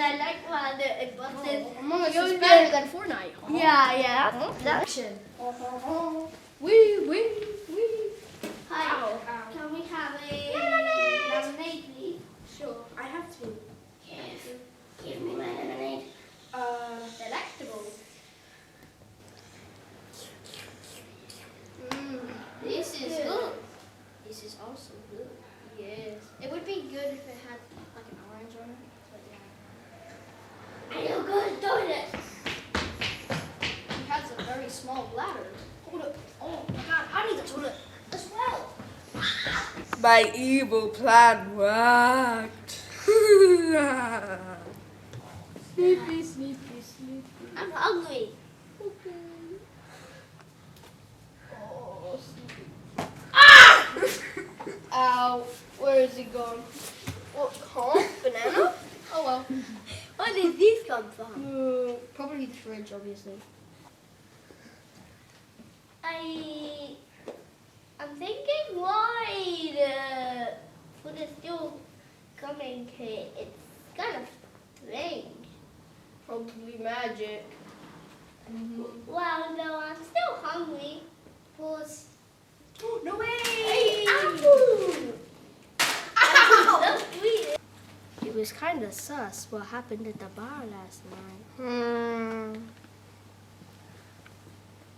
I like when it buttons. Oh my god, it's better than Fortnite. Huh? Yeah. That's Wee. Hi. Ow. Can we have a lemonade, please? Sure, I have to. Yes. Give me my lemonade. Delectable. This is good. This is also good. Yes. It would be good if it had like an orange on it. But yeah. I don't go to the toilet. He has a very small bladder. Hold up. Oh my god, I need the toilet as well. My evil plan worked. Sleepy. I'm hungry. Okay. Oh, sleepy. Ow, where is he gone? What, huh? Banana? Oh well. Where did this come from? Probably the fridge, obviously. I'm thinking why the food is still coming here. It's kind of strange. Probably magic. Well, no, I'm still hungry. Was No way! hey, apple! Ow! So sweet. It was kind of sus what happened at the bar last night.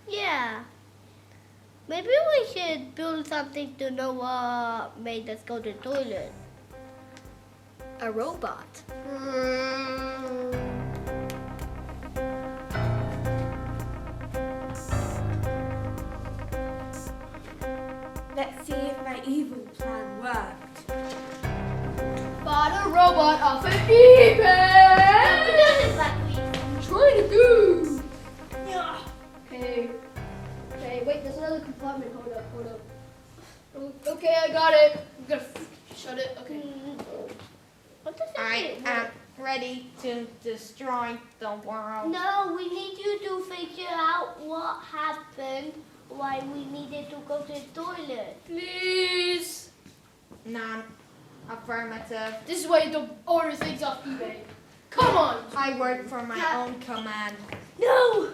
Yeah. Maybe we should build something to know what made us go to the toilet. A robot. Let's see if my evil plan worked. Bought a robot off of eBay! Exactly. Trying to do. Yeah. Hey, wait, there's another compartment. Hold up. Okay, I got it. I'm gonna shut it. Okay. What does that I mean? am ready to destroy the world. No, we need you to figure out what happened, why we needed to go to the toilet. Please. None. Affirmative. This is why you don't order things off eBay. Come on. I work for my own command. No!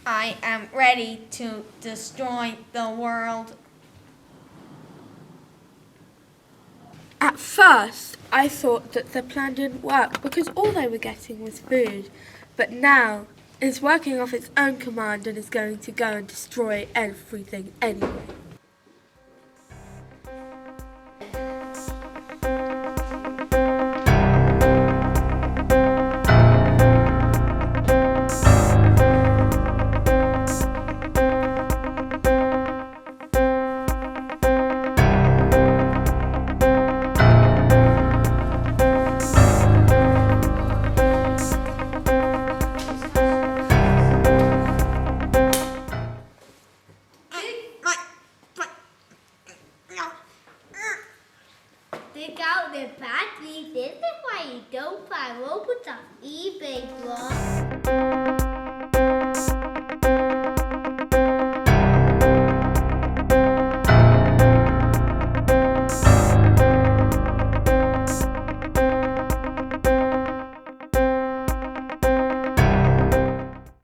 I am ready to destroy the world. At first, I thought that the plan didn't work because all they were getting was food. But now, it's working off its own command and is going to go and destroy everything anyway. Take out the battery. This is why you don't buy robots on eBay, bro.